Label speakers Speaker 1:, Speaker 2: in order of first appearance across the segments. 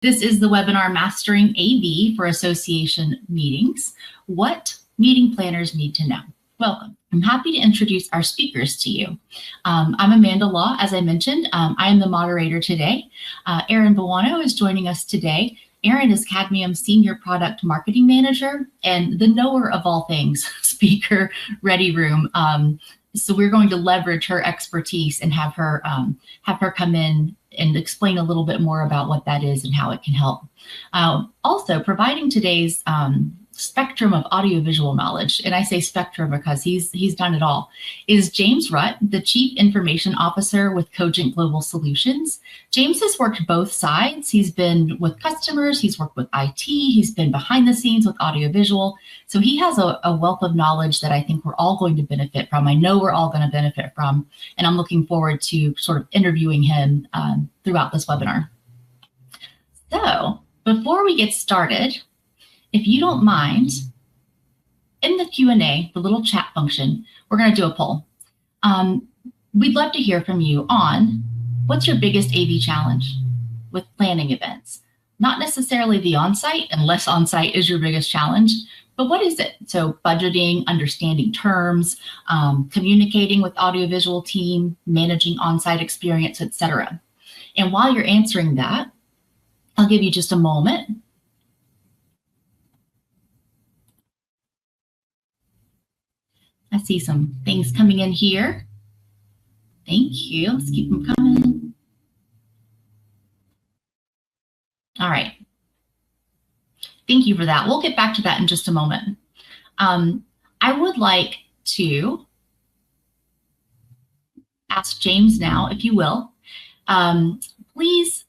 Speaker 1: This is the webinar Mastering AV for Association Meetings. What meeting planners need to know. Welcome. I'm happy to introduce our speakers to you. I'm Amanda Law, as I mentioned. I am the moderator today. Erin Buono is joining us today. Erin is Cadmium's Senior Product Marketing Manager and the knower of all things speaker ready room. So we're going to leverage her expertise and have her come in and explain a little bit more about what that is and how it can help. Also, providing today's spectrum of audiovisual knowledge, and I say spectrum because he's done it all, is James Rutt, the Chief Information Officer with Cogent Global Solutions. James has worked both sides. He's been with customers, he's worked with IT, he's been behind the scenes with audiovisual. So he has a wealth of knowledge that I think we're all going to benefit from. I know we're all going to benefit from, and I'm looking forward to sort of interviewing him throughout this webinar. So before we get started, if you don't mind, in the Q&A, the little chat function, we're going to do a poll. We'd love to hear from you on what's your biggest AV challenge with planning events? Not necessarily the on-site, unless on-site is your biggest challenge, but what is it? So budgeting, understanding terms, communicating with audiovisual team, managing on-site experience, etc. And while you're answering that, I'll give you just a moment. I see some things coming in here. Thank you. Let's keep them coming. All right. Thank you for that. We'll get back to that in just a moment. I would like to ask James now, if you will, please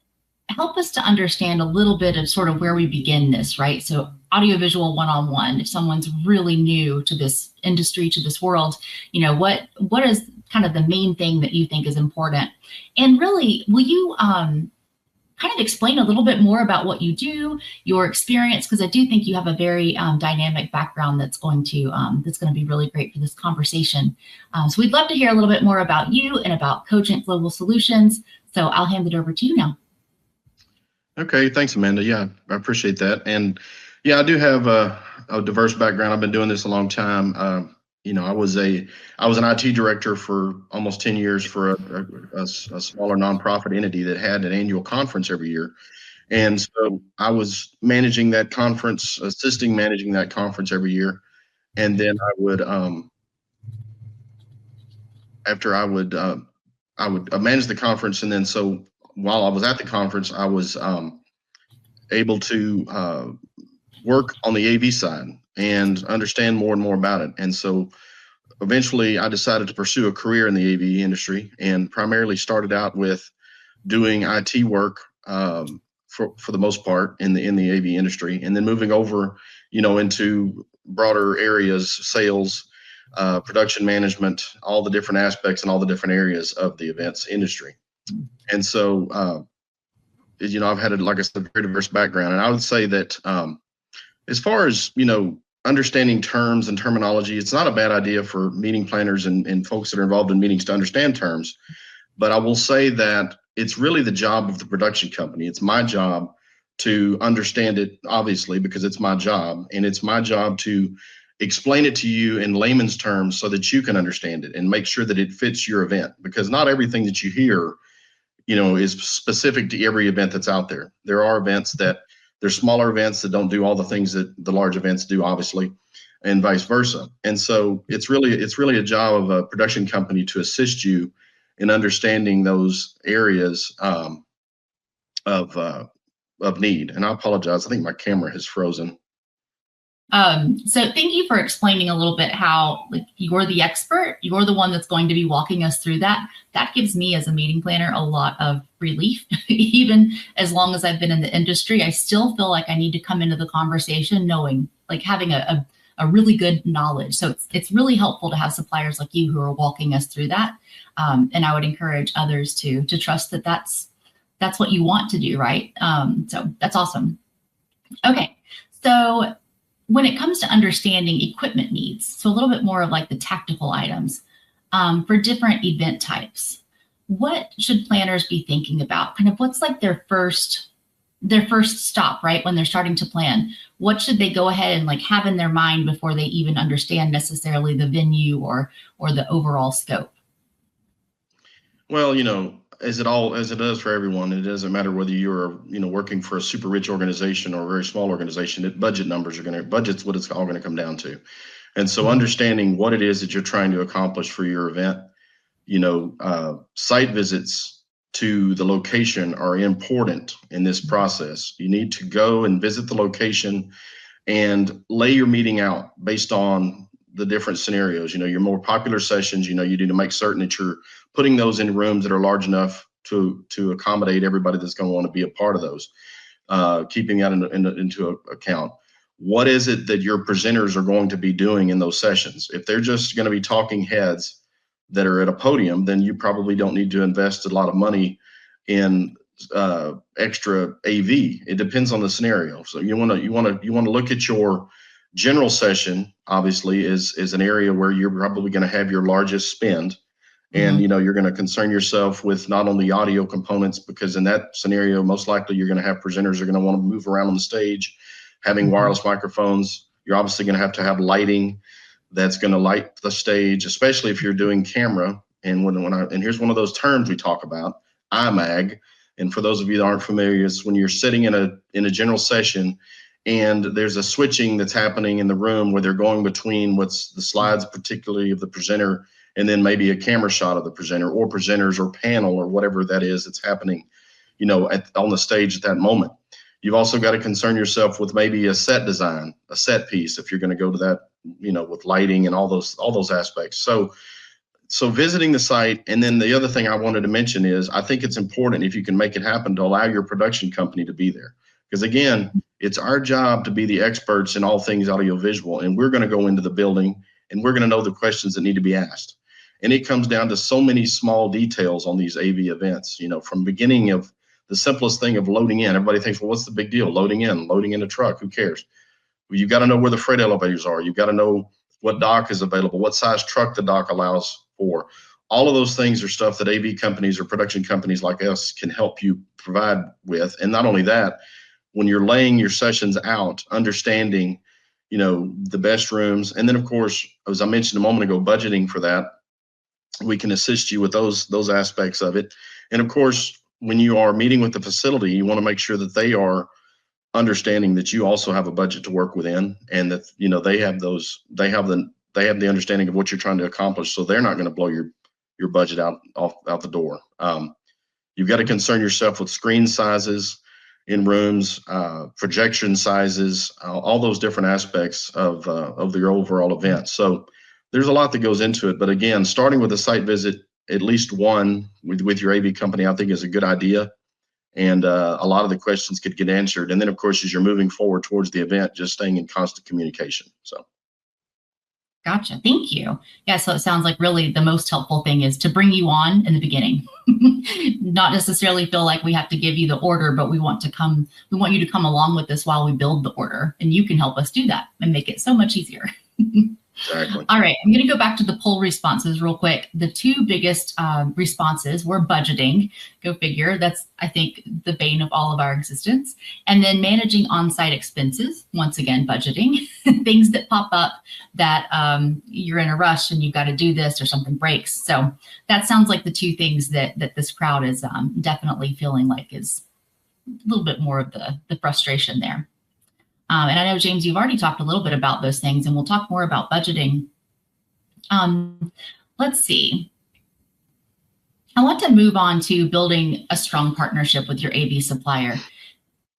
Speaker 1: help us to understand a little bit of sort of where we begin this, right? So audiovisual one-on-one, if someone's really new to this industry, to this world, you know, what is kind of the main thing that you think is important? And really, will you kind of explain a little bit more about what you do, your experience, because I do think you have a very dynamic background that's going to be really great for this conversation. So we'd love to hear a little bit more about you and about Cogent Global Solutions. So I'll hand it over to you now.
Speaker 2: Okay, thanks, Amanda. Yeah, I appreciate that. And yeah, I do have a diverse background. I've been doing this a long time. You know, I was an IT director for almost 10 years for a smaller nonprofit entity that had an annual conference every year. And so I was managing that conference, assisting managing that conference every year. And then I would manage the conference. And then so while I was at the conference, I was able to work on the AV side and understand more and more about it. And so eventually I decided to pursue a career in the AV industry and primarily started out with doing IT work for the most part in the AV industry, and then moving over, you know, into broader areas, sales, production management, all the different aspects and all the different areas of the events industry. And so, you know, I've had, like I said, a very diverse background. And I would say that as far as, you know, understanding terms and terminology, it's not a bad idea for meeting planners and folks that are involved in meetings to understand terms. But I will say that it's really the job of the production company. It's my job to understand it, obviously, because it's my job. And it's my job to explain it to you in layman's terms so that you can understand it and make sure that it fits your event. Because not everything that you hear, you know, is specific to every event that's out there. There are events that there's smaller events that don't do all the things that the large events do, obviously, and vice versa. And so it's really a job of a production company to assist you in understanding those areas of need. And I apologize, I think my camera has frozen.
Speaker 1: So thank you for explaining a little bit how, like, you're the expert, you're the one that's going to be walking us through that. That gives me as a meeting planner a lot of relief. Even as long as I've been in the industry, I still feel like I need to come into the conversation knowing, like, having a really good knowledge. So it's really helpful to have suppliers like you who are walking us through that. And I would encourage others to trust that that's what you want to do, right? So that's awesome. Okay, so when it comes to understanding equipment needs, so a little bit more of like the tactical items for different event types, what should planners be thinking about? Kind of what's like their first their first stop, right? When they're starting to plan, what should they go ahead and like have in their mind before they even understand necessarily the venue or the overall scope?
Speaker 2: Well, as it does for everyone, it doesn't matter whether you're, working for a super rich organization or a very small organization. Budget's what it's all going to come down to. And so understanding what it is that you're trying to accomplish for your event, site visits to the location are important in this process. You need to go and visit the location and lay your meeting out based on the different scenarios. Your more popular sessions, you need to make certain that you're putting those in rooms that are large enough to accommodate everybody that's going to want to be a part of those. Keeping that into account. What is it that your presenters are going to be doing in those sessions? If they're just going to be talking heads that are at a podium, then you probably don't need to invest a lot of money in extra AV. It depends on the scenario. So you want to look at your general session. Obviously, is an area where you're probably going to have your largest spend, and you're going to concern yourself with not only audio components, because in that scenario, most likely you're going to have presenters are going to want to move around on the stage, having wireless microphones. You're obviously going to have lighting that's going to light the stage, especially if you're doing camera. And and here's one of those terms we talk about, IMAG. And for those of you that aren't familiar, it's when you're sitting in a general session and there's a switching that's happening in the room where they're going between what's the slides, particularly of the presenter, and then maybe a camera shot of the presenter or presenters or panel or whatever that is that's happening, on the stage at that moment. You've also got to concern yourself with maybe a set design, a set piece, if you're going to go to that, with lighting and all those aspects. So visiting the site. And then the other thing I wanted to mention is I think it's important, if you can make it happen, to allow your production company to be there. Because again, it's our job to be the experts in all things audiovisual. And we're going to go into the building and we're going to know the questions that need to be asked. And it comes down to so many small details on these AV events, from beginning of the simplest thing of loading in. Everybody thinks, well, what's the big deal? Loading in a truck, who cares? Well, you've got to know where the freight elevators are. You've got to know what dock is available, what size truck the dock allows for. All of those things are stuff that AV companies or production companies like us can help you provide with. And not only that, when you're laying your sessions out, understanding, the best rooms. And then, of course, as I mentioned a moment ago, budgeting for that. We can assist you with those aspects of it. And of course, when you are meeting with the facility, you want to make sure that they are understanding that you also have a budget to work within, and that they have the understanding of what you're trying to accomplish, so they're not going to blow your budget out the door. You've got to concern yourself with screen sizes in rooms, projection sizes, all those different aspects of your overall event. So there's a lot that goes into it. But again, starting with a site visit, at least one with your AV company, I think is a good idea. And a lot of the questions could get answered. And then, of course, as you're moving forward towards the event, just staying in constant communication. So.
Speaker 1: Gotcha. Thank you. Yeah. So it sounds like really the most helpful thing is to bring you on in the beginning, not necessarily feel like we have to give you the order, but we want you to come along with us while we build the order, and you can help us do that and make it so much easier.
Speaker 2: Exactly.
Speaker 1: All right, I'm going to go back to the poll responses real quick. The two biggest responses were budgeting. Go figure. That's, I think, the bane of all of our existence. And then managing on-site expenses. Once again, budgeting. Things that pop up that you're in a rush and you've got to do this or something breaks. So that sounds like the two things that this crowd is definitely feeling like is a little bit more of the frustration there. And I know, James, you've already talked a little bit about those things, and we'll talk more about budgeting. Let's see. I want to move on to building a strong partnership with your AV supplier.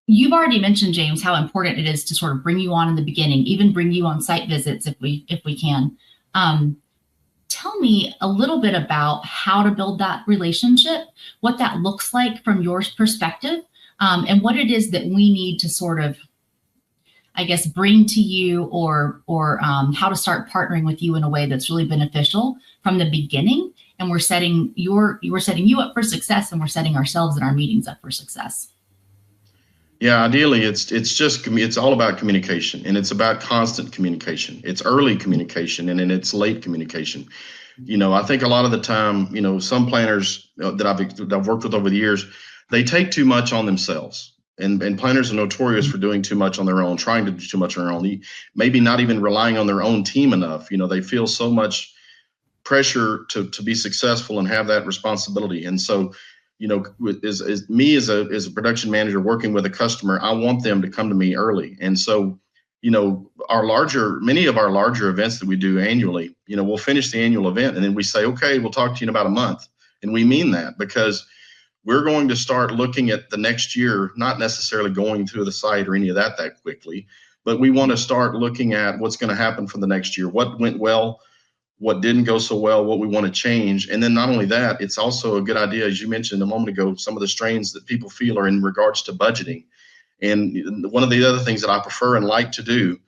Speaker 1: You've already mentioned, James, how important it is to sort of bring you on in the beginning, even bring you on site visits if we can. Tell me a little bit about how to build that relationship, what that looks like from your perspective, and what it is that we need to sort of, I guess, bring to you, or how to start partnering with you in a way that's really beneficial from the beginning. And we're setting you up for success, and we're setting ourselves and our meetings up for success.
Speaker 2: Yeah, ideally, it's all about communication, and it's about constant communication. It's early communication, and then it's late communication. I think a lot of the time, some planners that I've worked with over the years, they take too much on themselves. And planners are notorious for doing too much on their own, trying to do too much on their own, maybe not even relying on their own team enough. They feel so much pressure to be successful and have that responsibility. And so, as me as a production manager working with a customer, I want them to come to me early. And so, many of our larger events that we do annually, we'll finish the annual event and then we say, okay, we'll talk to you in about a month. And we mean that because we're going to start looking at the next year, not necessarily going through the site or any of that quickly, but we want to start looking at what's going to happen for the next year, what went well, what didn't go so well, what we want to change. And then not only that, it's also a good idea, as you mentioned a moment ago, some of the strains that people feel are in regards to budgeting. And one of the other things that I prefer and like to do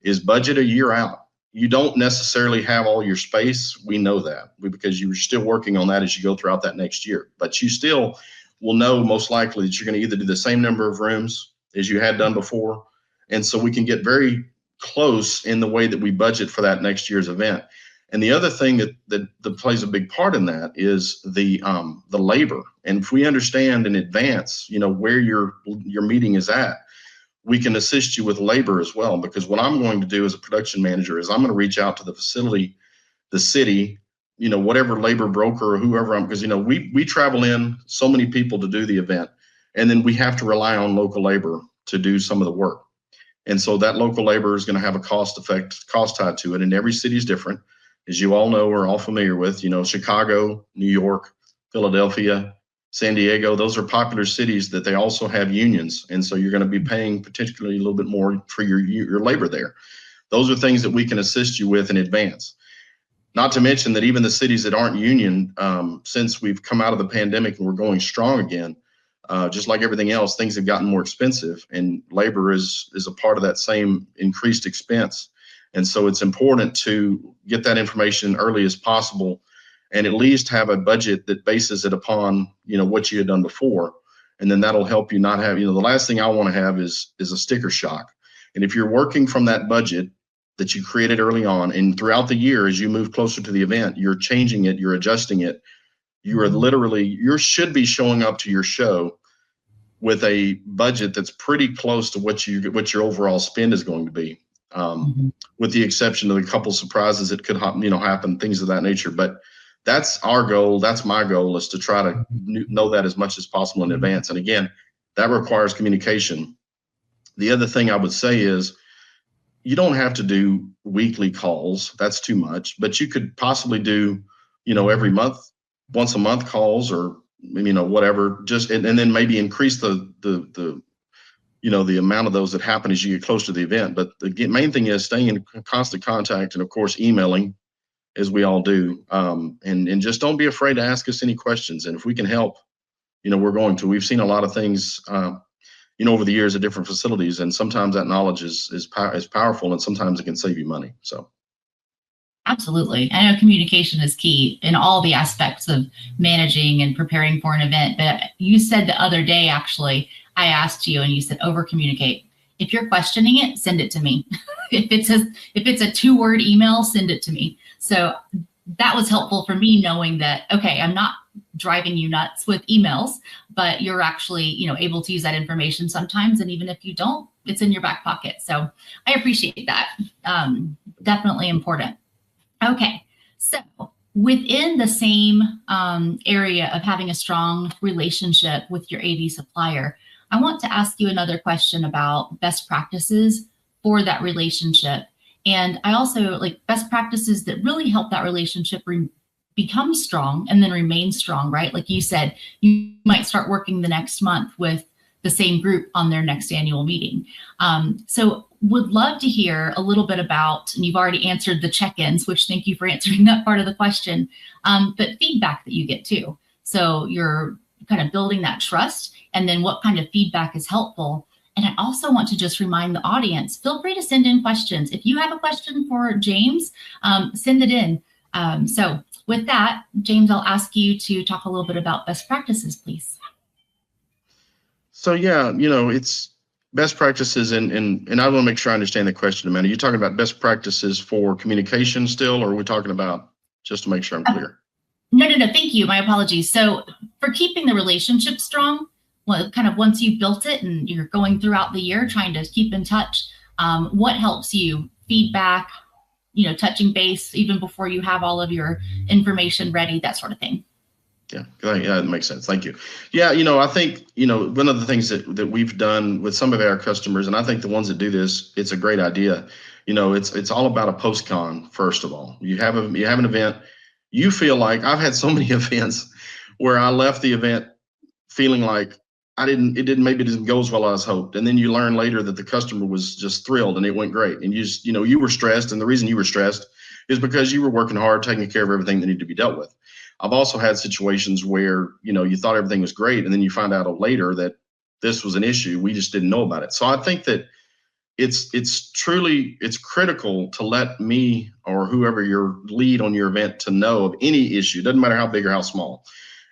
Speaker 2: is budget a year out. You don't necessarily have all your space. We know that because you're still working on that as you go throughout that next year. But you still will know most likely that you're going to either do the same number of rooms as you had done before. And so we can get very close in the way that we budget for that next year's event. And the other thing that plays a big part in that is the labor. And if we understand in advance, where your meeting is at, we can assist you with labor as well. Because what I'm going to do as a production manager is I'm going to reach out to the facility, the city, whatever labor broker or whoever because we travel in so many people to do the event, and then we have to rely on local labor to do some of the work. And so that local labor is going to have a cost tied to it. And every city is different. As you all know, we're all familiar with, Chicago, New York, Philadelphia, San Diego, those are popular cities that they also have unions. And so you're going to be paying particularly a little bit more for your labor there. Those are things that we can assist you with in advance. Not to mention that even the cities that aren't union, since we've come out of the pandemic and we're going strong again, just like everything else, things have gotten more expensive, and labor is a part of that same increased expense. And so it's important to get that information early as possible and at least have a budget that bases it upon, what you had done before. And then that'll help you not have, the last thing I want to have is a sticker shock. And if you're working from that budget that you created early on and throughout the year, as you move closer to the event, you're changing it, you're adjusting it. You should be showing up to your show with a budget that's pretty close to what your overall spend is going to be. With the exception of a couple surprises that could happen, things of that nature. But that's our goal. That's my goal, is to try to know that as much as possible in advance. And again, that requires communication. The other thing I would say is you don't have to do weekly calls. That's too much. But you could possibly do, every month, once a month calls, or whatever. And then maybe increase the amount of those that happen as you get close to the event. But the main thing is staying in constant contact and, of course, emailing, as we all do. And just don't be afraid to ask us any questions. And if we can help, we're going to. We've seen a lot of things, over the years at different facilities, and sometimes that knowledge is powerful, and sometimes it can save you money. So.
Speaker 1: Absolutely. I know communication is key in all the aspects of managing and preparing for an event. But you said the other day, actually, I asked you and you said over communicate. If you're questioning it, send it to me. If it's a 2-word email, send it to me. So that was helpful for me, knowing that, okay, I'm not driving you nuts with emails, but you're actually, able to use that information sometimes. And even if you don't, it's in your back pocket. So I appreciate that. Definitely important. Okay, so within the same area of having a strong relationship with your AV supplier, I want to ask you another question about best practices for that relationship. And I also like best practices that really help that relationship become strong and then remain strong, right? Like you said, you might start working the next month with the same group on their next annual meeting. So would love to hear a little bit about, and you've already answered the check-ins, which thank you for answering that part of the question, but feedback that you get too. So you're kind of building that trust, and then what kind of feedback is helpful. And I also want to just remind the audience, feel free to send in questions. If you have a question for James, send it in. So with that, James, I'll ask you to talk a little bit about best practices, please.
Speaker 2: So yeah, it's best practices, and I want to make sure I understand the question, Amanda. Are you talking about best practices for communication still, or are we talking about, just to make sure I'm clear?
Speaker 1: No, thank you. My apologies. So for keeping the relationship strong, kind of once you've built it and you're going throughout the year trying to keep in touch, what helps you? Feedback, touching base even before you have all of your information ready, that sort of thing.
Speaker 2: Yeah, that makes sense. Thank you. Yeah, I think, one of the things that we've done with some of our customers, and I think the ones that do this, it's a great idea. It's all about a post-con, first of all. You have an event, you feel like, I've had so many events where I left the event feeling like maybe it didn't go as well as hoped. And then you learn later that the customer was just thrilled and it went great. And you were stressed. And the reason you were stressed is because you were working hard, taking care of everything that needed to be dealt with. I've also had situations where, you thought everything was great. And then you find out later that this was an issue. We just didn't know about it. So I think that it's critical to let me or whoever your lead on your event to know of any issue. Doesn't matter how big or how small.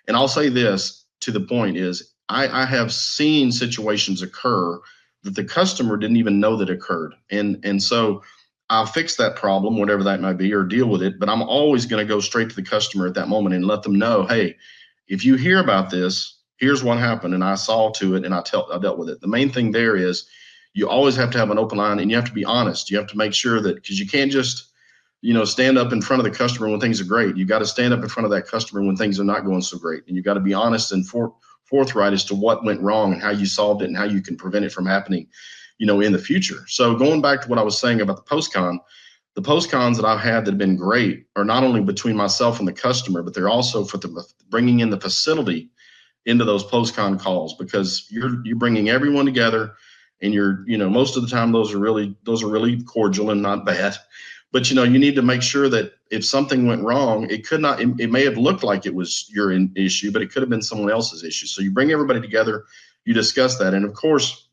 Speaker 2: And I'll say this to the point is I have seen situations occur that the customer didn't even know that occurred. And so I'll fix that problem, whatever that might be, or deal with it. But I'm always going to go straight to the customer at that moment and let them know, hey, if you hear about this, here's what happened. And I saw to it and I dealt with it. The main thing there is you always have to have an open line and you have to be honest. You have to make sure that, because you can't just, stand up in front of the customer when things are great. You got to stand up in front of that customer when things are not going so great. And you got to be honest and forthright as to what went wrong and how you solved it and how you can prevent it from happening, in the future. So going back to what I was saying about the post-cons that I've had that have been great are not only between myself and the customer, but they're also for bringing in the facility into those post-con calls, because you're bringing everyone together and most of the time those are really cordial and not bad. But you need to make sure that if something went wrong, it may have looked like it was your issue, but it could have been someone else's issue. So you bring everybody together, you discuss that. And of course,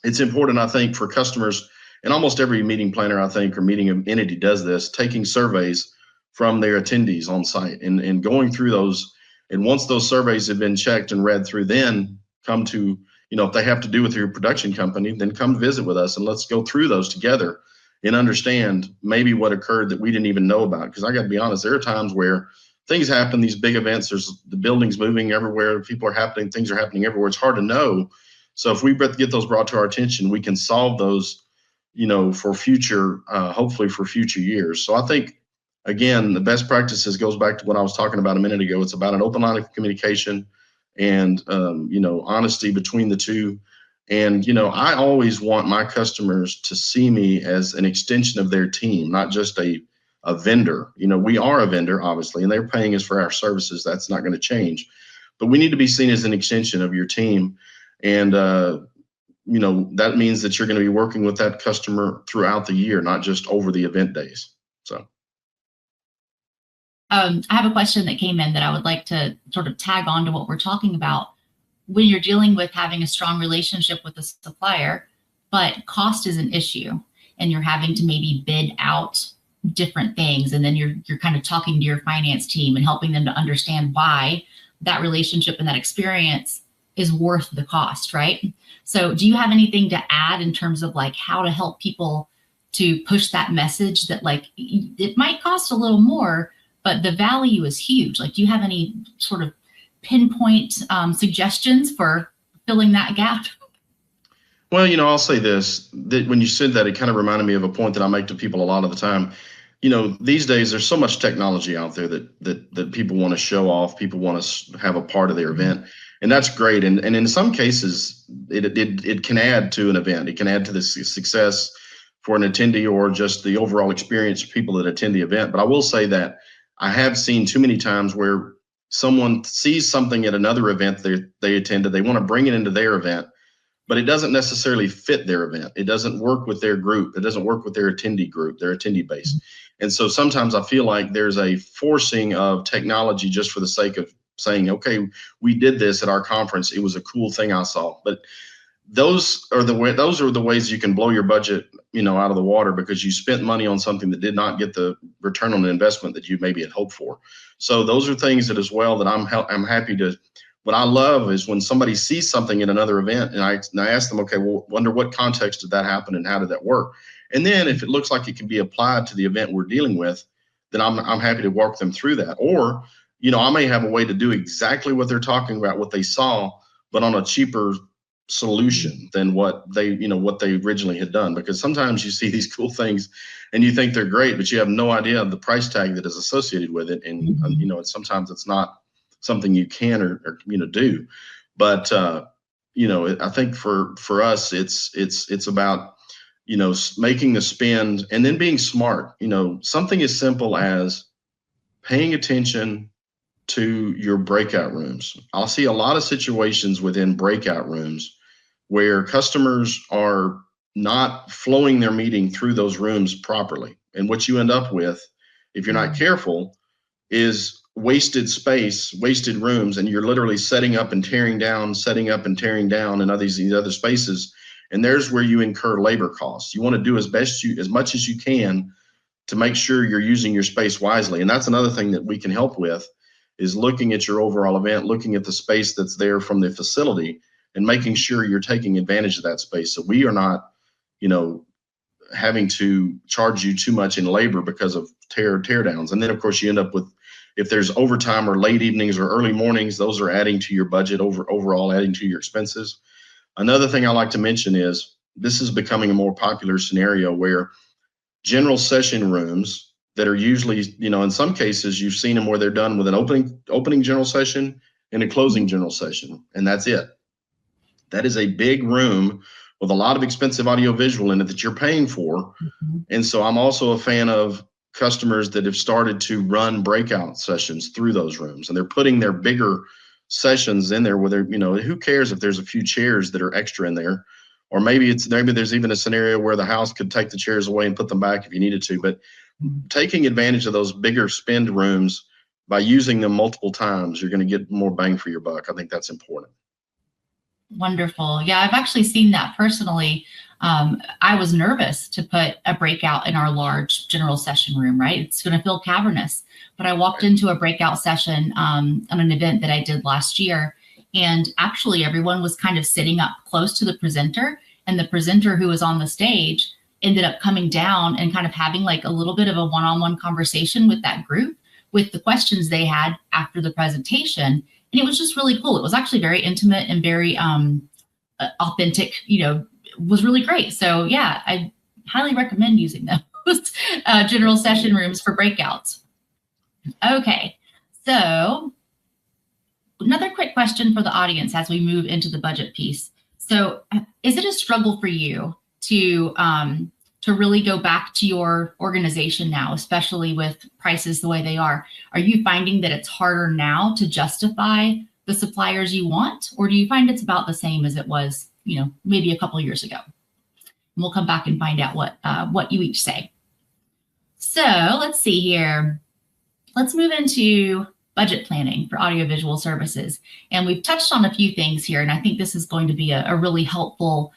Speaker 2: it's important, I think, for customers, and almost every meeting planner, I think, or meeting entity does this, taking surveys from their attendees on site and going through those. And once those surveys have been checked and read through, then come to, if they have to do with your production company, then come visit with us and let's go through those together and understand maybe what occurred that we didn't even know about. Because I got to be honest, there are times where things happen, these big events, there's the buildings moving everywhere, things are happening everywhere. It's hard to know. So if we get those brought to our attention, we can solve those, for future, hopefully for future years. So I think, again, the best practices goes back to what I was talking about a minute ago. It's about an open line of communication and, honesty between the two. And, I always want my customers to see me as an extension of their team, not just a vendor. We are a vendor, obviously, and they're paying us for our services. That's not going to change. But we need to be seen as an extension of your team. And, that means that you're going to be working with that customer throughout the year, not just over the event days. So.
Speaker 1: I have a question that came in that I would like to sort of tag on to what we're talking about. When you're dealing with having a strong relationship with a supplier, but cost is an issue and you're having to maybe bid out different things. And then you're kind of talking to your finance team and helping them to understand why that relationship and that experience is worth the cost, right? So do you have anything to add in terms of like how to help people to push that message that like it might cost a little more, but the value is huge? Like, do you have any sort of pinpoint suggestions for filling that gap?
Speaker 2: Well, I'll say this, that when you said that, it kind of reminded me of a point that I make to people a lot of the time. These days there's so much technology out there that people want to show off, people want to have a part of their event, and that's great. And in some cases, it can add to an event. It can add to the success for an attendee or just the overall experience of people that attend the event. But I will say that I have seen too many times where someone sees something at another event they attended, they want to bring it into their event, but it doesn't necessarily fit their event. It doesn't work with their group. It doesn't work with their attendee group, their attendee base. And so sometimes I feel like there's a forcing of technology just for the sake of saying, okay, we did this at our conference. It was a cool thing I saw. But those are the ways you can blow your budget, out of the water, because you spent money on something that did not get the return on the investment that you maybe had hoped for. So those are things that as well that I'm happy to. What I love is when somebody sees something in another event and I ask them, okay, well, under what context did that happen and how did that work? And then if it looks like it can be applied to the event we're dealing with, then I'm happy to walk them through that. Or, I may have a way to do exactly what they're talking about, what they saw, but on a cheaper solution than what they originally had done. Because sometimes you see these cool things and you think they're great, but you have no idea of the price tag that is associated with it. And sometimes it's not something you can or do. But I think for us, it's about making the spend and then being smart. Something as simple as paying attention to your breakout rooms. I'll see a lot of situations within breakout rooms where customers are not flowing their meeting through those rooms properly. And what you end up with, if you're not careful, is wasted space, wasted rooms, and you're literally setting up and tearing down in these other spaces. And there's where you incur labor costs. You want to do as much as you can to make sure you're using your space wisely. And that's another thing that we can help with, is looking at your overall event, looking at the space that's there from the facility, and making sure you're taking advantage of that space. So we are not, having to charge you too much in labor because of tear downs. And then of course you end up with, if there's overtime or late evenings or early mornings, those are adding to your budget, overall adding to your expenses. Another thing I like to mention is this is becoming a more popular scenario where general session rooms that are usually, in some cases you've seen them where they're done with an opening general session and a closing general session, and that's it. That is a big room with a lot of expensive audio visual in it that you're paying for. And so I'm also a fan of customers that have started to run breakout sessions through those rooms, and they're putting their bigger sessions in there where they're, who cares if there's a few chairs that are extra in there, or maybe there's even a scenario where the house could take the chairs away and put them back if you needed to. But taking advantage of those bigger spend rooms by using them multiple times, you're going to get more bang for your buck. I think that's important.
Speaker 1: Wonderful. Yeah, I've actually seen that personally. I was nervous to put a breakout in our large general session room, right? It's going to feel cavernous. But I walked into a breakout session on an event that I did last year, and actually everyone was kind of sitting up close to the presenter, and the presenter who was on the stage ended up coming down and kind of having like a little bit of a one-on-one conversation with that group with the questions they had after the presentation. And it was just really cool. It was actually very intimate and very authentic, was really great. So yeah, I highly recommend using those general session rooms for breakouts. Okay, so another quick question for the audience as we move into the budget piece. So is it a struggle for you to really go back to your organization now, especially with prices the way they are? Are you finding that it's harder now to justify the suppliers you want, or do you find it's about the same as it was, maybe a couple of years ago? And we'll come back and find out what you each say. So let's see here. Let's move into budget planning for audiovisual services. And we've touched on a few things here, and I think this is going to be a really helpful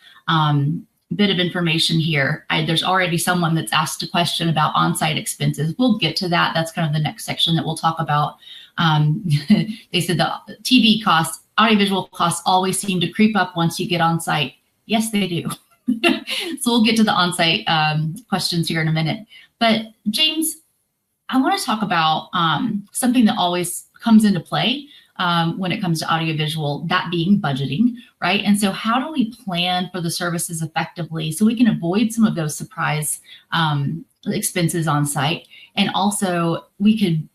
Speaker 1: bit of information here. There's already someone that's asked a question about on-site expenses. We'll get to that. That's kind of the next section that we'll talk about. They said the TV costs, audiovisual costs always seem to creep up once you get on site. Yes, they do. So we'll get to the on-site questions here in a minute. But James, I want to talk about something that always comes into play when it comes to audiovisual, that being budgeting, right? And so how do we plan for the services effectively so we can avoid some of those surprise expenses on site? And also we could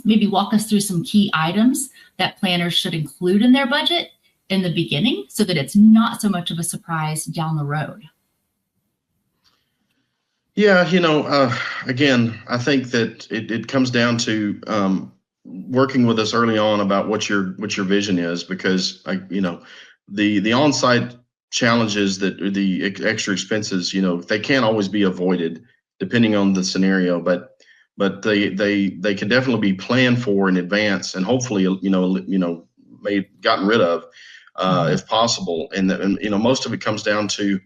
Speaker 1: maybe walk us through some key items that planners should include in their budget in the beginning so that it's not so much of a surprise down the road.
Speaker 2: Yeah, again, I think that it comes down to working with us early on about what your vision is, because the on-site challenges, that the extra expenses, they can't always be avoided depending on the scenario, but they can definitely be planned for in advance, and hopefully gotten rid of if possible. And most of it comes down to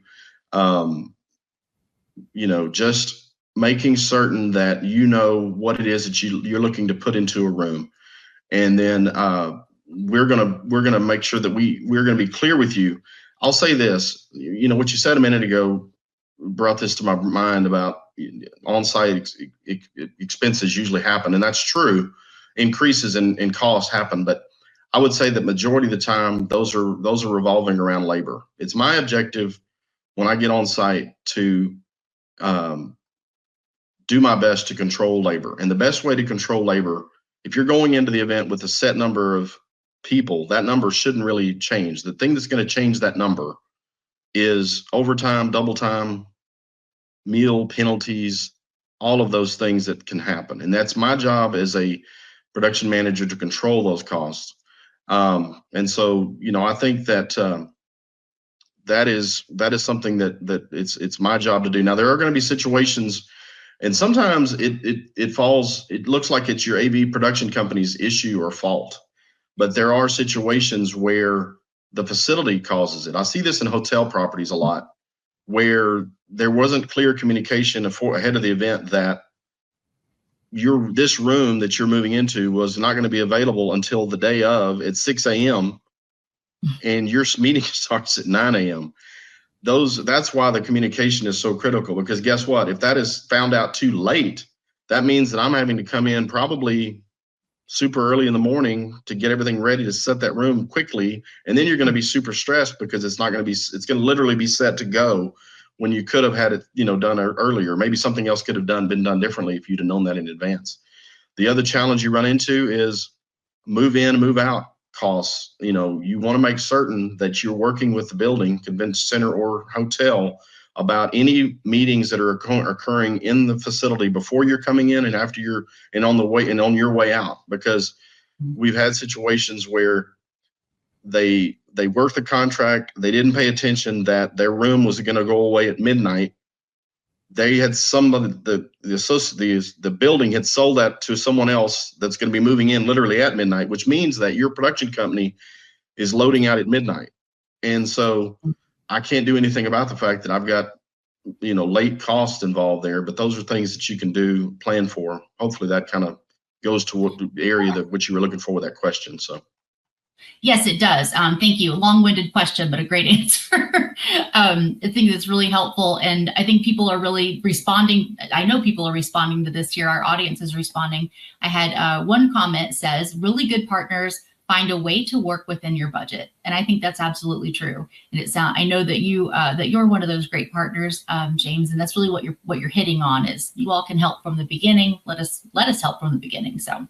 Speaker 2: just making certain that what it is that you're looking to put into a room. And then we're gonna make sure that we're gonna be clear with you. I'll say this, what you said a minute ago brought this to my mind about on-site expenses usually happen, and that's true. Increases in costs happen, but I would say that majority of the time, those are revolving around labor. It's my objective when I get on site to do my best to control labor. And the best way to control labor, if you're going into the event with a set number of people, that number shouldn't really change. The thing that's going to change that number is overtime, double time, meal penalties, all of those things that can happen. And that's my job as a production manager to control those costs. And so, I think that that is something that it's my job to do. Now, there are going to be situations, and sometimes it looks like it's your AV production company's issue or fault, but there are situations where the facility causes it. I see this in hotel properties a lot, where there wasn't clear communication ahead of the event that this room that you're moving into was not going to be available until the day of at 6 a.m. and your meeting starts at 9 a.m. That's why the communication is so critical, because guess what? If that is found out too late, that means that I'm having to come in probably super early in the morning to get everything ready to set that room quickly. And then you're going to be super stressed because it's going to literally be set to go when you could have had it, done earlier. Maybe something else could have been done differently if you'd have known that in advance. The other challenge you run into is move in, move out costs. You want to make certain that you're working with the building, convention center or hotel, about any meetings that are occurring in the facility before you're coming in and after on your way out, because we've had situations where they worked the contract, they didn't pay attention that their room was going to go away at midnight. They had the building had sold that to someone else that's going to be moving in literally at midnight, which means that your production company is loading out at midnight. And so I can't do anything about the fact that I've got, late costs involved there, but those are things that you can plan for. Hopefully that kind of goes to what the area which you were looking for with that question. So.
Speaker 1: Yes, it does. Thank you. Long-winded question, but a great answer. I think that's really helpful. And I think people are really responding. I know people are responding to this here. Our audience is responding. I had one comment says, really good partners find a way to work within your budget. And I think that's absolutely true. And I know that you're one of those great partners, James, and that's really what you're hitting on is you all can help from the beginning. Let us help from the beginning. So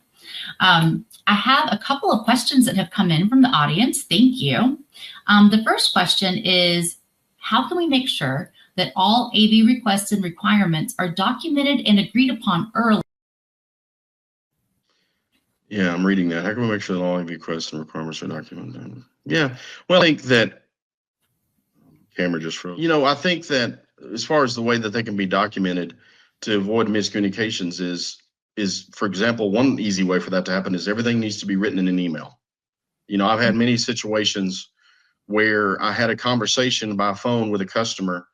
Speaker 1: I have a couple of questions that have come in from the audience. Thank you. The first question is, how can we make sure that all AV requests and requirements are documented and agreed upon early?
Speaker 2: Yeah, I'm reading that. How can we make sure that all AV requests and requirements are documented? Yeah, well, I think that camera just froze. I think that as far as the way that they can be documented to avoid miscommunications is, for example, one easy way for that to happen is everything needs to be written in an email. I've had many situations where I had a conversation by phone with a customer,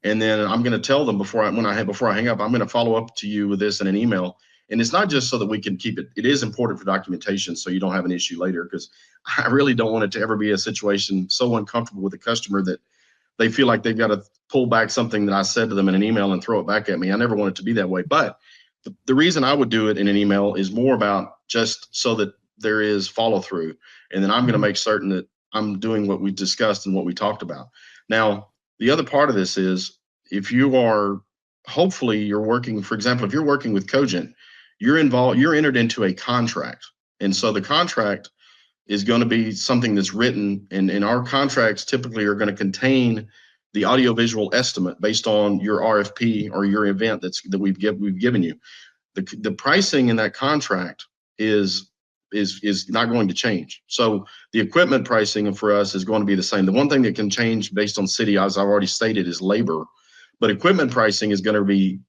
Speaker 2: and then I'm going to tell them before I hang up, I'm going to follow up to you with this in an email. And it's not just so that we can keep it. It is important for documentation so you don't have an issue later, because I really don't want it to ever be a situation so uncomfortable with a customer that they feel like they've got to pull back something that I said to them in an email and throw it back at me. I never want it to be that way. But the reason I would do it in an email is more about just so that there is follow through. And then I'm going to make certain that I'm doing what we discussed and what we talked about. Now, the other part of this is if you are, hopefully you're working, for example, if you're working with Cogent, you're entered into a contract. And so the contract is going to be something that's written, and our contracts typically are going to contain the audiovisual estimate based on your RFP or your event that we've given you. The pricing in that contract is not going to change. So the equipment pricing for us is going to be the same. The one thing that can change based on city, as I've already stated, is labor, but equipment pricing is going to be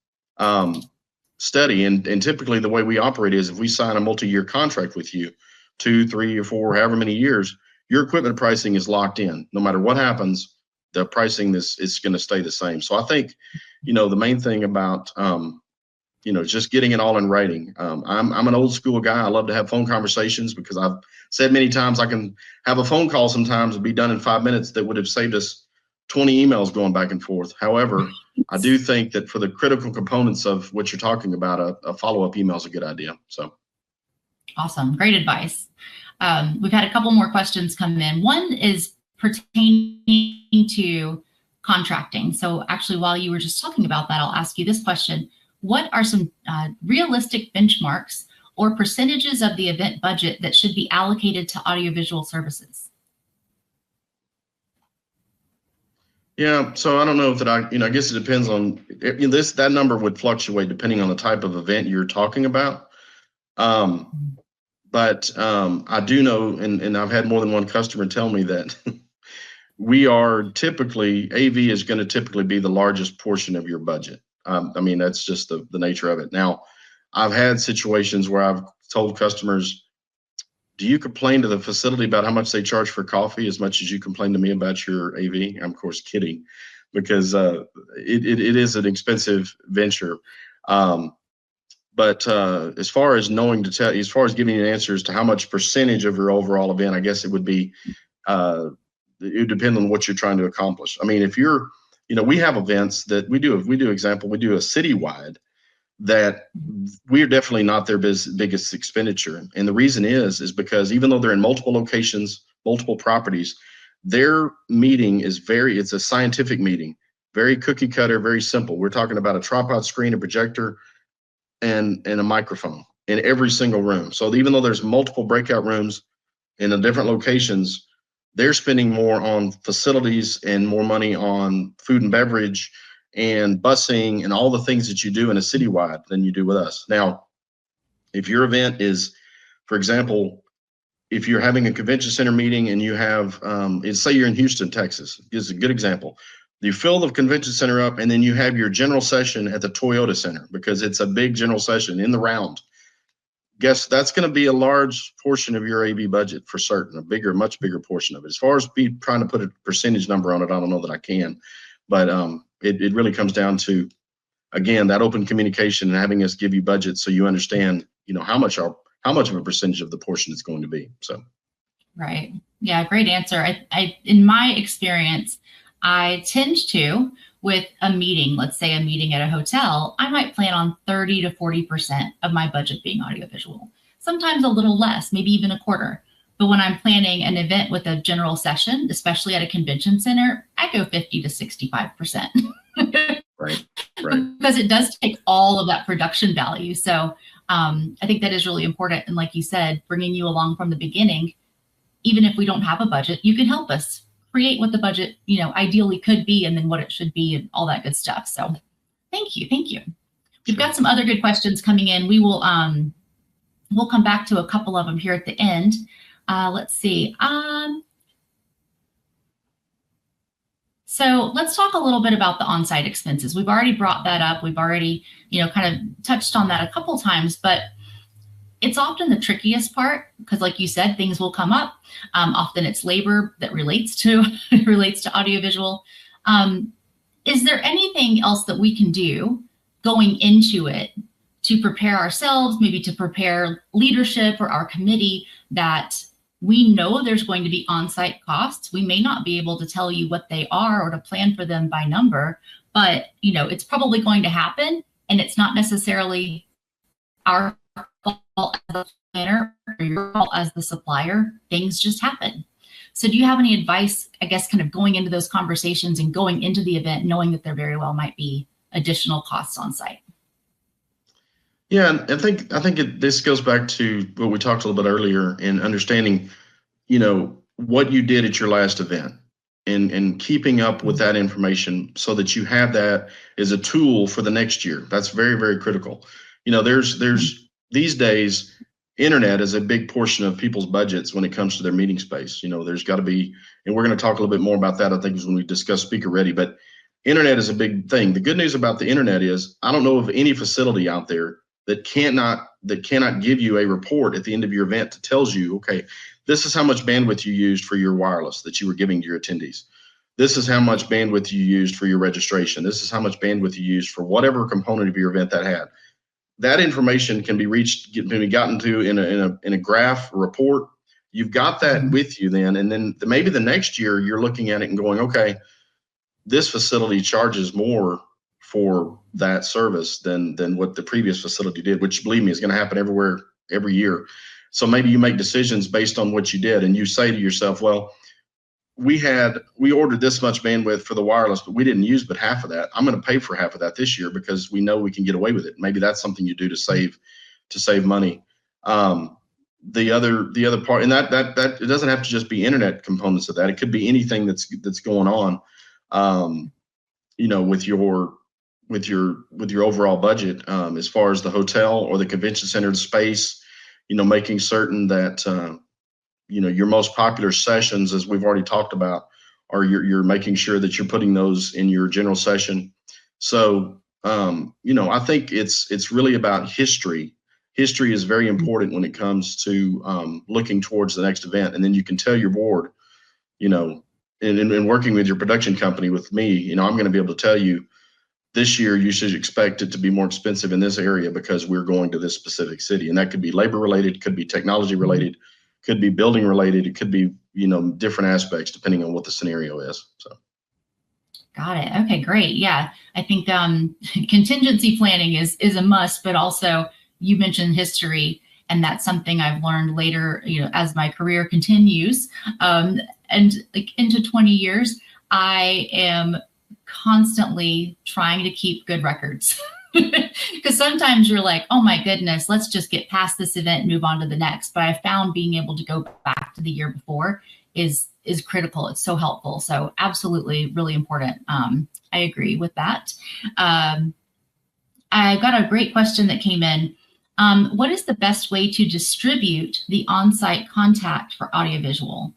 Speaker 2: steady. And typically the way we operate is if we sign a multi-year contract with you, 2, 3, or 4, however many years, your equipment pricing is locked in. No matter what happens, the pricing is going to stay the same. So I think, the main thing about, just getting it all in writing. I'm an old school guy. I love to have phone conversations because I've said many times I can have a phone call sometimes and be done in 5 minutes that would have saved us 20 emails going back and forth. However, I do think that for the critical components of what you're talking about, a follow-up email is a good idea. So.
Speaker 1: Awesome. Great advice. We've had a couple more questions come in. One is pertaining to contracting. So actually, while you were just talking about that, I'll ask you this question. What are some realistic benchmarks or percentages of the event budget that should be allocated to audiovisual services?
Speaker 2: Yeah, so I don't know that I guess it depends on that number would fluctuate depending on the type of event you're talking about. But I do know, and I've had more than one customer tell me that we are typically, AV is going to typically be the largest portion of your budget. I mean, that's just the nature of it. Now, I've had situations where I've told customers, do you complain to the facility about how much they charge for coffee as much as you complain to me about your AV? I'm, of course, kidding, because it is an expensive venture. But as far as knowing to tell, as far as giving you answers to how much percentage of your overall event, I guess it would be, it would depend on what you're trying to accomplish. I mean, if you're, we have events that we do a citywide that we are definitely not their biggest expenditure. And the reason is because even though they're in multiple locations, multiple properties, their meeting is it's a scientific meeting, very cookie cutter, very simple. We're talking about a tripod screen, a projector, and a microphone in every single room. So even though there's multiple breakout rooms in the different locations, they're spending more on facilities and more money on food and beverage and busing and all the things that you do in a citywide than you do with us. Now, if your event is, for example, if you're having a convention center meeting and you have, say you're in Houston, Texas, is a good example. You fill the convention center up and then you have your general session at the Toyota Center because it's a big general session in the round. Guess that's going to be a large portion of your AV budget for certain, much bigger portion of it. As far as trying to put a percentage number on it, I don't know that I can, but it really comes down to, again, that open communication and having us give you budget so you understand, how much of a percentage of the portion it's going to be. So,
Speaker 1: right, yeah, great answer. I in my experience, I tend to, with a meeting, let's say a meeting at a hotel, I might plan on 30 to 40% of my budget being audiovisual. Sometimes a little less, maybe even a quarter. But when I'm planning an event with a general session, especially at a convention center, I go 50 to 65%.
Speaker 2: Right.
Speaker 1: Because it does take all of that production value. So I think that is really important. And like you said, bringing you along from the beginning, even if we don't have a budget, you can help us create what the budget, ideally could be, and then what it should be, and all that good stuff. So thank you. We've got some other good questions coming in. We will we'll come back to a couple of them here at the end. Let's see. So let's talk a little bit about the on-site expenses. We've already brought that up. We've already, kind of touched on that a couple times, but it's often the trickiest part because, like you said, things will come up. Often it's labor that relates to audiovisual. Is there anything else that we can do going into it to prepare ourselves, maybe to prepare leadership or our committee, that we know there's going to be on-site costs? We may not be able to tell you what they are or to plan for them by number, but it's probably going to happen, and it's not necessarily our fault as the planner or your fault as the supplier. Things just happen. So do you have any advice, I guess, kind of going into those conversations and going into the event knowing that there very well might be additional costs on site?
Speaker 2: Yeah, I think this goes back to what we talked a little bit earlier in understanding, what you did at your last event and keeping up with that information so that you have that as a tool for the next year. That's very, very critical. There's these days, internet is a big portion of people's budgets when it comes to their meeting space. There's got to be, and we're going to talk a little bit more about that, I think, is when we discuss Speaker Ready, but internet is a big thing. The good news about the internet is I don't know of any facility out there that cannot give you a report at the end of your event that tells you, okay, this is how much bandwidth you used for your wireless that you were giving to your attendees. This is how much bandwidth you used for your registration. This is how much bandwidth you used for whatever component of your event that had. That information can be gotten to in a graph, a report. You've got that with you then, and then maybe the next year you're looking at it and going, okay, this facility charges more for that service than what the previous facility did, which, believe me, is going to happen everywhere every year. So maybe you make decisions based on what you did, and you say to yourself, well, we ordered this much bandwidth for the wireless, but we didn't use but half of that. I'm going to pay for half of that this year because we know we can get away with it. Maybe that's something you do to save money. The other part, and that it doesn't have to just be internet components of that. It could be anything that's going on, with your overall budget, as far as the hotel or the convention center space, making certain that your most popular sessions, as we've already talked about, are you're making sure that you're putting those in your general session. So I think it's really about history. History is very important when it comes to looking towards the next event, and then you can tell your board, in working with your production company with me, I'm going to be able to tell you, this year you should expect it to be more expensive in this area because we're going to this specific city. And that could be labor related, could be technology related, could be building related, it could be, different aspects depending on what the scenario is. So.
Speaker 1: Got it. Okay, great. Yeah, I think contingency planning is a must, but also you mentioned history, and that's something I've learned later, as my career continues. And like into 20 years, I am constantly trying to keep good records. Because sometimes you're like, oh my goodness, let's just get past this event and move on to the next. But I found being able to go back to the year before is critical. It's so helpful. So absolutely, really important. I agree with that. I got a great question that came in. What is the best way to distribute the on-site contact for audiovisual?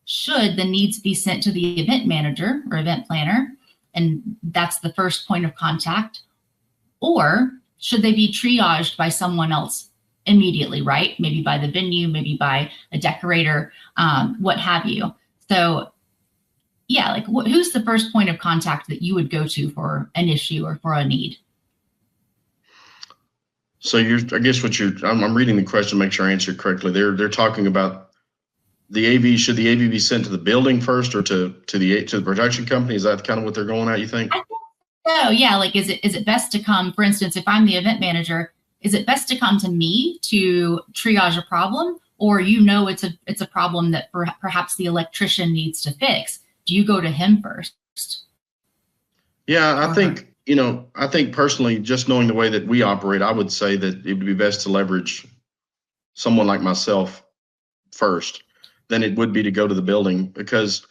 Speaker 1: Should the needs be sent to the event manager or event planner, and that's the first point of contact, or should they be triaged by someone else immediately, right? Maybe by the venue, maybe by a decorator, what have you. So yeah, like who's the first point of contact that you would go to for an issue or for a need?
Speaker 2: So I'm reading the question to make sure I answer it correctly. They're talking about the AV. Should the AV be sent to the building first or to the production company? Is that kind of what they're going at, you think?
Speaker 1: So yeah, like is it best to come, for instance, if I'm the event manager, is it best to come to me to triage a problem, or it's a problem that perhaps the electrician needs to fix? Do you go to him first?
Speaker 2: Yeah, I think personally, just knowing the way that we operate, I would say that it would be best to leverage someone like myself first than it would be to go to the building, because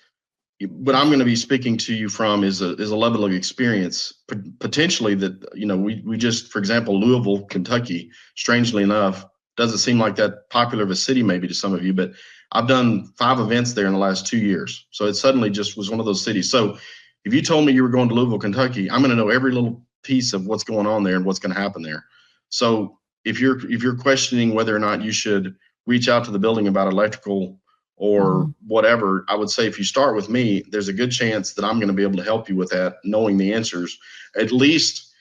Speaker 2: what I'm going to be speaking to you from is a level of experience potentially that, we just, for example, Louisville, Kentucky, strangely enough, doesn't seem like that popular of a city maybe to some of you, but I've done 5 events there in the last 2 years. So it suddenly just was one of those cities. So if you told me you were going to Louisville, Kentucky, I'm going to know every little piece of what's going on there and what's going to happen there. So if you're questioning whether or not you should reach out to the building about electrical or whatever, I would say if you start with me, there's a good chance that I'm going to be able to help you with that, knowing the answers, at least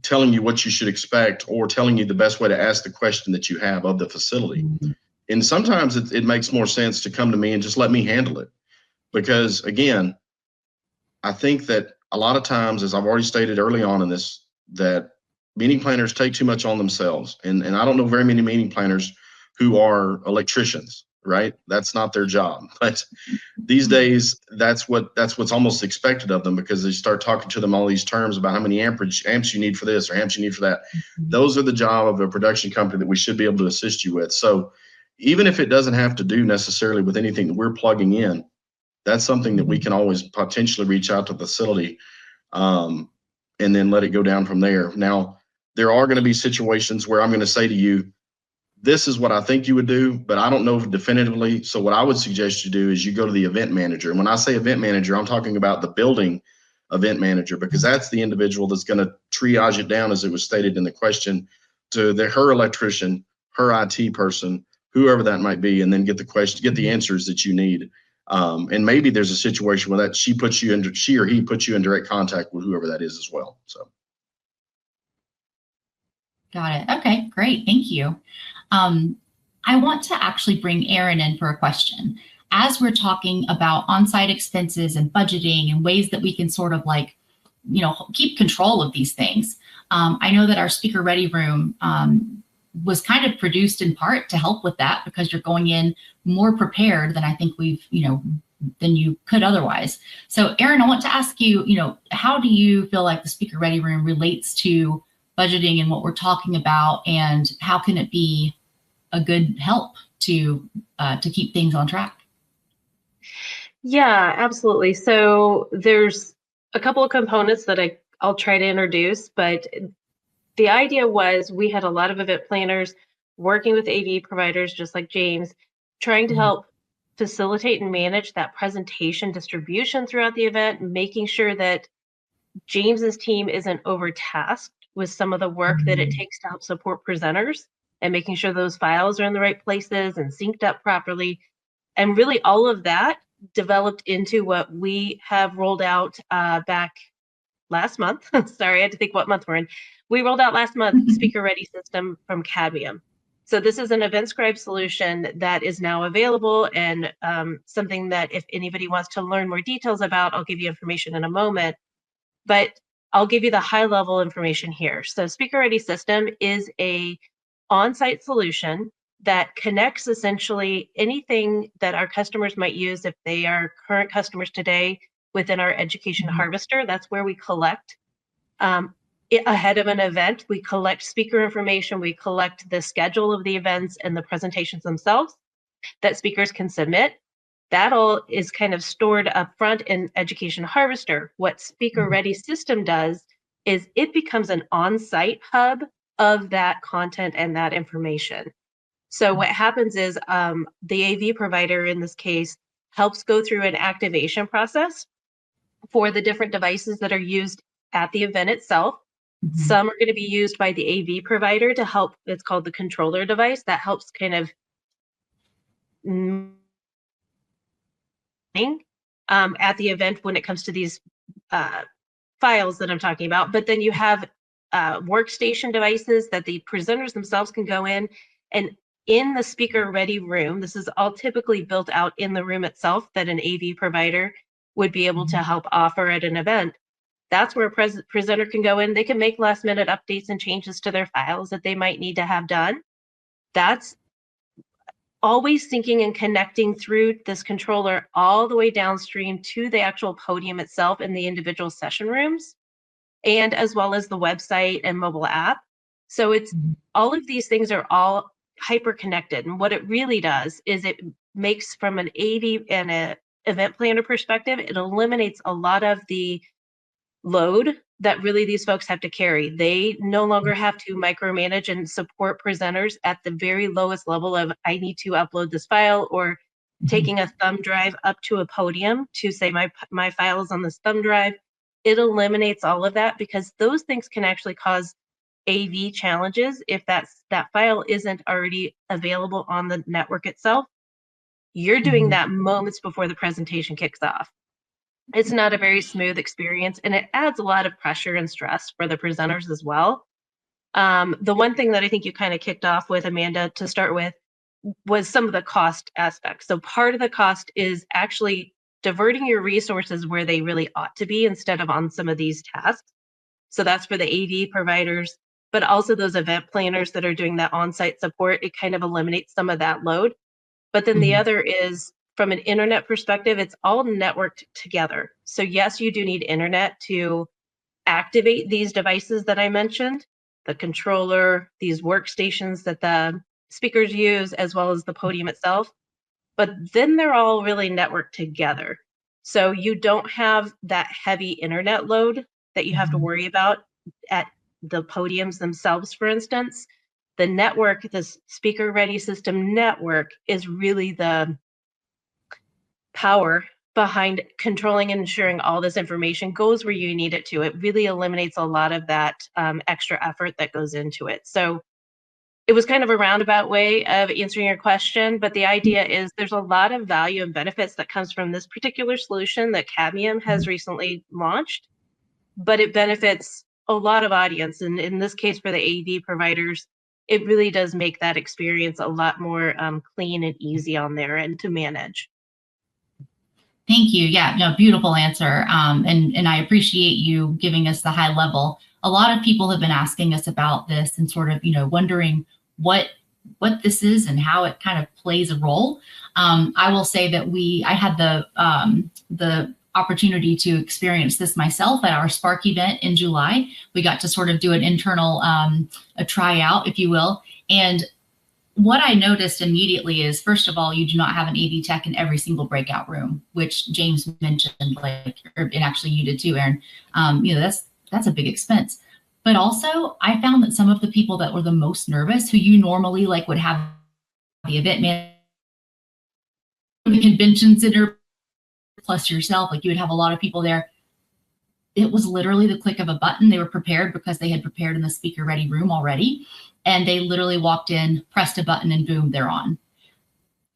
Speaker 2: telling you what you should expect or telling you the best way to ask the question that you have of the facility. And sometimes it makes more sense to come to me and just let me handle it. Because again, I think that a lot of times, as I've already stated early on in this, that meeting planners take too much on themselves. And I don't know very many meeting planners who are electricians, right? That's not their job. But these days, that's what's almost expected of them, because they start talking to them all these terms about how many amps you need for this or amps you need for that. Those are the job of a production company that we should be able to assist you with. So even if it doesn't have to do necessarily with anything that we're plugging in, that's something that we can always potentially reach out to the facility and then let it go down from there. Now, there are going to be situations where I'm going to say to you, this is what I think you would do, but I don't know definitively. So what I would suggest you do is you go to the event manager. And when I say event manager, I'm talking about the building event manager, because that's the individual that's going to triage it down, as it was stated in the question, to her electrician, her IT person, whoever that might be, and then get the answers that you need. And maybe there's a situation where she or he puts you in direct contact with whoever that is as well. So.
Speaker 1: Got it. Okay, great. Thank you. I want to actually bring Aaron in for a question. As we're talking about on-site expenses and budgeting and ways that we can sort of keep control of these things. I know that our speaker ready room was kind of produced in part to help with that, because you're going in more prepared than I think than you could otherwise. So Erin, I want to ask you, how do you feel like the Speaker Ready Room relates to budgeting and what we're talking about, and how can it be a good help to keep things on track?
Speaker 3: Yeah, absolutely. So there's a couple of components that I'll try to introduce, but the idea was we had a lot of event planners working with AV providers, just like James, trying to help facilitate and manage that presentation distribution throughout the event, making sure that James's team isn't overtasked with some of the work that it takes to help support presenters, and making sure those files are in the right places and synced up properly. And really all of that developed into what we have rolled out back last month. Sorry, I had to think what month we're in. We rolled out last month the Speaker Ready system from Cadmium. So this is an event scribe solution that is now available, and something that if anybody wants to learn more details about, I'll give you information in a moment. But I'll give you the high level information here. So Speaker Ready system is a on-site solution that connects essentially anything that our customers might use if they are current customers today within our education harvester. That's where we collect ahead of an event. We collect speaker information, we collect the schedule of the events and the presentations themselves that speakers can submit. That all is kind of stored up front in Education Harvester. What Speaker Ready system does is it becomes an on-site hub of that content and that information. So what happens is the AV provider in this case helps go through an activation process for the different devices that are used at the event itself. Some are going to be used by the AV provider to help. It's called the controller device that helps kind of at the event when it comes to these files that I'm talking about. But then you have workstation devices that the presenters themselves can go in, and in the Speaker Ready room, this is all typically built out in the room itself that an AV provider would be able to help offer at an event. That's where a presenter can go in. They can make last minute updates and changes to their files that they might need to have done. That's always syncing and connecting through this controller all the way downstream to the actual podium itself in the individual session rooms, and as well as the website and mobile app. So it's all of these things are all hyper connected. And what it really does is it makes, from an AV and an event planner perspective, it eliminates a lot of the load that really these folks have to carry. They no longer have to micromanage and support presenters at the very lowest level of, I need to upload this file, or taking a thumb drive up to a podium to say my file is on this thumb drive. It eliminates all of that, because those things can actually cause AV challenges if that file isn't already available on the network itself. You're doing that moments before the presentation kicks off. It's not a very smooth experience, and it adds a lot of pressure and stress for the presenters as well. The one thing that I think you kind of kicked off with, Amanda, to start with, was some of the cost aspects. So part of the cost is actually diverting your resources where they really ought to be instead of on some of these tasks. So that's for the AV providers, but also those event planners that are doing that on-site support. It kind of eliminates some of that load. But then the other is, from an internet perspective, it's all networked together. So yes, you do need internet to activate these devices that I mentioned, the controller, these workstations that the speakers use, as well as the podium itself. But then they're all really networked together. So you don't have that heavy internet load that you have to worry about at the podiums themselves, for instance. The network, this Speaker Ready system network, is really the power behind controlling and ensuring all this information goes where you need it to. It really eliminates a lot of that extra effort that goes into it. So it was kind of a roundabout way of answering your question, but the idea is there's a lot of value and benefits that comes from this particular solution that Cadmium has recently launched, but it benefits a lot of audience. And in this case, for the AV providers, it really does make that experience a lot more clean and easy on there and to manage.
Speaker 1: Thank you. Yeah, no, beautiful answer. And I appreciate you giving us the high level. A lot of people have been asking us about this and sort of, wondering what this is and how it kind of plays a role. I will say that I had the opportunity to experience this myself at our Spark event in July. We got to sort of do an internal a tryout, if you will. And what I noticed immediately is, first of all, you do not have an AV tech in every single breakout room, which James mentioned, and actually you did too, Aaron. That's a big expense. But also, I found that some of the people that were the most nervous, who you normally would have the event man, the convention center, plus yourself, you would have a lot of people there. It was literally the click of a button. They were prepared because they had prepared in the speaker ready room already. And they literally walked in, pressed a button, and boom, they're on.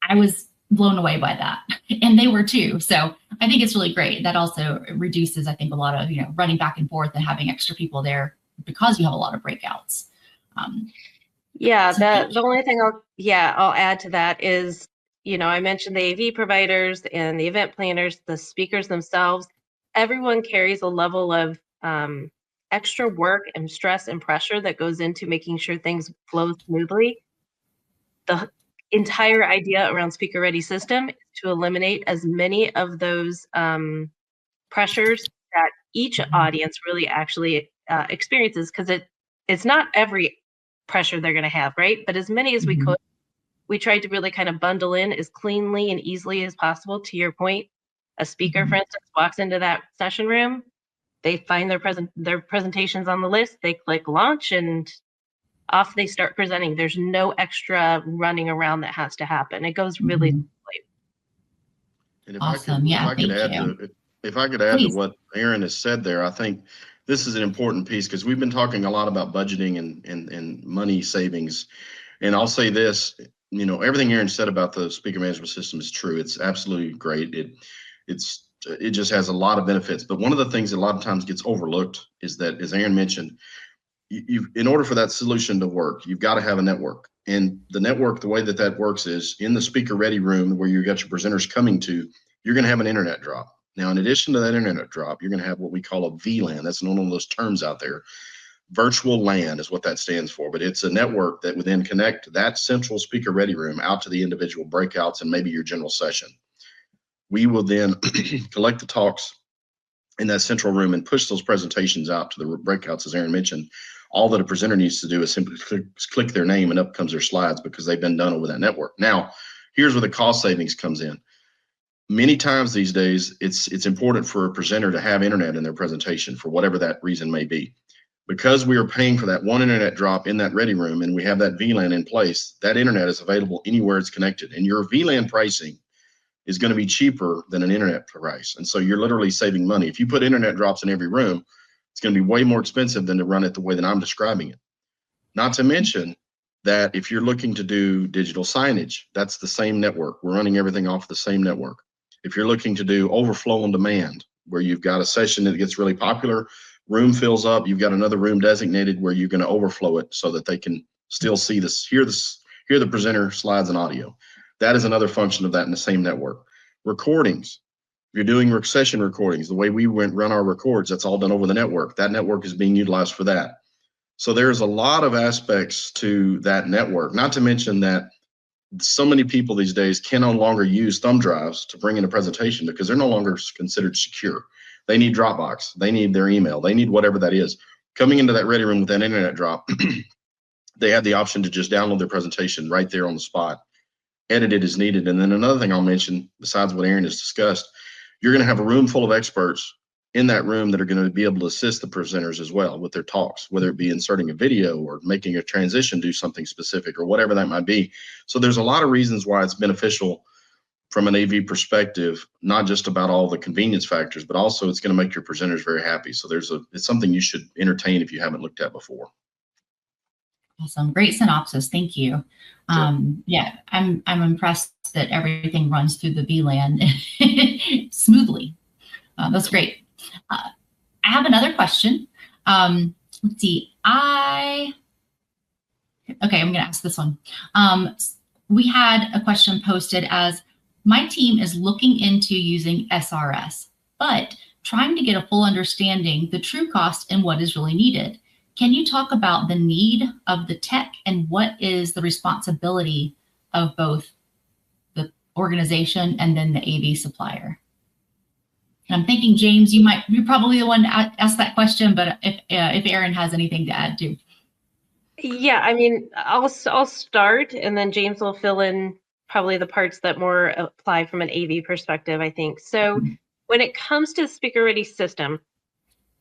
Speaker 1: I was blown away by that. And they were too. So I think it's really great. That also reduces, I think, a lot of, running back and forth and having extra people there because you have a lot of breakouts.
Speaker 3: The only thing I'll add to that is, I mentioned the AV providers and the event planners, the speakers themselves. Everyone carries a level of extra work and stress and pressure that goes into making sure things flow smoothly. The entire idea around Speaker Ready system is to eliminate as many of those pressures that each audience really actually experiences, because it's not every pressure they're going to have, right? But as many as we could, we tried to really kind of bundle in as cleanly and easily as possible. To your point, a speaker, for instance, walks into that session room, they find their presentations on the list, they click launch, and off they start presenting. There's no extra running around that has to happen. It goes really smoothly.
Speaker 2: And
Speaker 1: Awesome.
Speaker 2: if I could add to what Aaron has said there, I think this is an important piece, because we've been talking a lot about budgeting and money savings. And I'll say this, everything Aaron said about the speaker management system is true. It's absolutely great. It just has a lot of benefits. But one of the things that a lot of times gets overlooked is that, as Aaron mentioned, in order for that solution to work, you've got to have a network. And the network, the way that works is in the speaker ready room where you got your presenters coming to, you're going to have an internet drop. Now, in addition to that internet drop, you're going to have what we call a VLAN. That's one of those terms out there. Virtual LAN is what that stands for, but it's a network that would then connect that central speaker ready room out to the individual breakouts and maybe your general session. We will then collect the talks in that central room and push those presentations out to the breakouts, as Aaron mentioned. All that a presenter needs to do is simply click their name and up comes their slides, because they've been done over that network. Now, here's where the cost savings comes in. Many times these days, it's important for a presenter to have internet in their presentation for whatever that reason may be. Because we are paying for that one internet drop in that ready room and we have that VLAN in place, that internet is available anywhere it's connected. And your VLAN pricing is going to be cheaper than an internet price. And so you're literally saving money. If you put internet drops in every room, it's going to be way more expensive than to run it the way that I'm describing it. Not to mention that if you're looking to do digital signage, that's the same network. We're running everything off the same network. If you're looking to do overflow on demand, where you've got a session that gets really popular, room fills up, you've got another room designated where you're going to overflow it so that they can still see this, hear the presenter slides and audio. That is another function of that in the same network. Recordings. If you're doing session recordings, the way we run our records, that's all done over the network. That network is being utilized for that. So there's a lot of aspects to that network, not to mention that so many people these days can no longer use thumb drives to bring in a presentation because they're no longer considered secure. They need Dropbox, they need their email, they need whatever that is. Coming into that ready room with that internet drop, they have the option to just download their presentation right there on the spot, edit it as needed. And then another thing I'll mention, besides what Aaron has discussed, you're going to have a room full of experts in that room that are going to be able to assist the presenters as well with their talks, whether it be inserting a video or making a transition, do something specific or whatever that might be. So there's a lot of reasons why it's beneficial from an AV perspective, not just about all the convenience factors, but also it's going to make your presenters very happy. So it's something you should entertain if you haven't looked at before.
Speaker 1: Awesome. Great synopsis. Thank you.
Speaker 2: Sure.
Speaker 1: Yeah, I'm impressed that everything runs through the VLAN smoothly. That's great. I have another question. Let's see. I'm going to ask this one. We had a question posted as, my team is looking into using SRS, but trying to get a full understanding the true cost and what is really needed. Can you talk about the need of the tech and what is the responsibility of both the organization and then the AV supplier? And I'm thinking, James, you're probably the one to ask that question, but if Aaron has anything to add too.
Speaker 3: Yeah, I mean, I'll start, and then James will fill in probably the parts that more apply from an AV perspective, I think. So when it comes to the speaker ready system,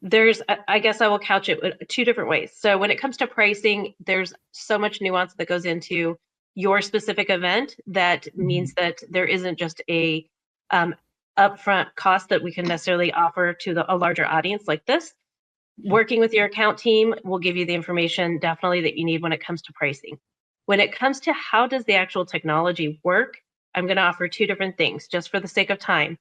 Speaker 3: there's, I guess I will couch it two different ways. So when it comes to pricing, there's so much nuance that goes into your specific event that means that there isn't just a upfront cost that we can necessarily offer to a larger audience like this. Working with your account team will give you the information definitely that you need when it comes to pricing. When it comes to how does the actual technology work, I'm going to offer two different things just for the sake of time.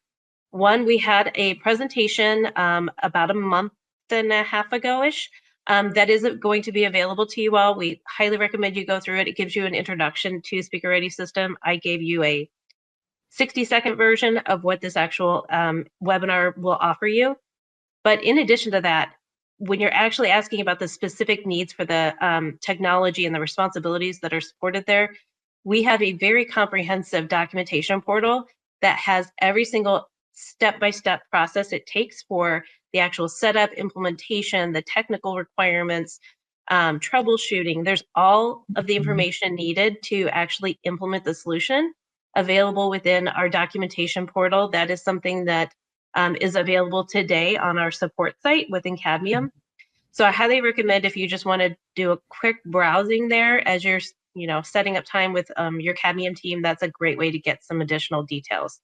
Speaker 3: One, we had a presentation about a month and a half ago-ish that is going to be available to you all. We highly recommend you go through it. It gives you an introduction to Speaker Ready System. I gave you a 60-second version of what this actual webinar will offer you. But in addition to that, when you're actually asking about the specific needs for the technology and the responsibilities that are supported there, we have a very comprehensive documentation portal that has every single step-by-step process it takes for the actual setup, implementation, the technical requirements, troubleshooting. There's all of the information needed to actually implement the solution available within our documentation portal. That is something that is available today on our support site within Cadmium. So I highly recommend if you just want to do a quick browsing there as you're setting up time with your Cadmium team, that's a great way to get some additional details.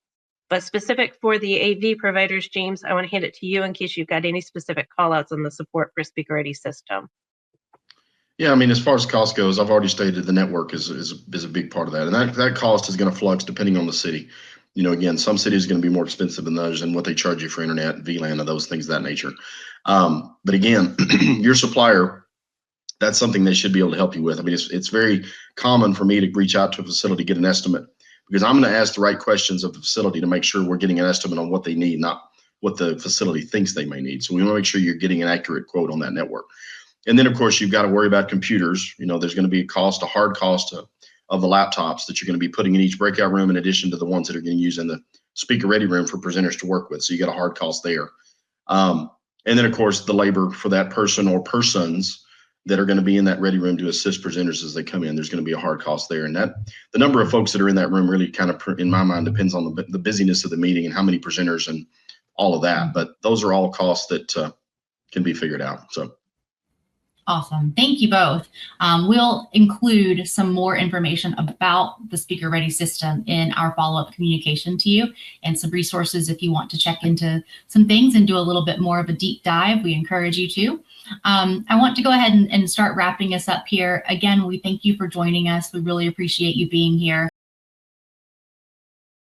Speaker 3: But specific for the AV providers, James, I want to hand it to you in case you've got any specific call outs on the support for Speaker Ready system.
Speaker 2: Yeah, I mean, as far as cost goes, I've already stated the network is a big part of that. And that cost is going to flux depending on the city. Again, some cities are going to be more expensive than others and what they charge you for internet, VLAN, and those things of that nature. But again, your supplier, that's something they should be able to help you with. I mean, it's very common for me to reach out to a facility to get an estimate because I'm going to ask the right questions of the facility to make sure we're getting an estimate on what they need, not what the facility thinks they may need. So we want to make sure you're getting an accurate quote on that network. And then, of course, you've got to worry about computers. There's going to be a hard cost of the laptops that you're going to be putting in each breakout room in addition to the ones that are getting used in the speaker ready room for presenters to work with. So you got a hard cost there. And then, of course, the labor for that person or persons that are going to be in that ready room to assist presenters as they come in. There's going to be a hard cost there. And that the number of folks that are in that room really kind of, in my mind, depends on the busyness of the meeting and how many presenters and all of that. But those are all costs that can be figured out. So.
Speaker 1: Awesome. Thank you both. We'll include some more information about the Speaker Ready system in our follow-up communication to you and some resources if you want to check into some things and do a little bit more of a deep dive. We encourage you to. I want to go ahead and start wrapping us up here. Again, we thank you for joining us. We really appreciate you being here.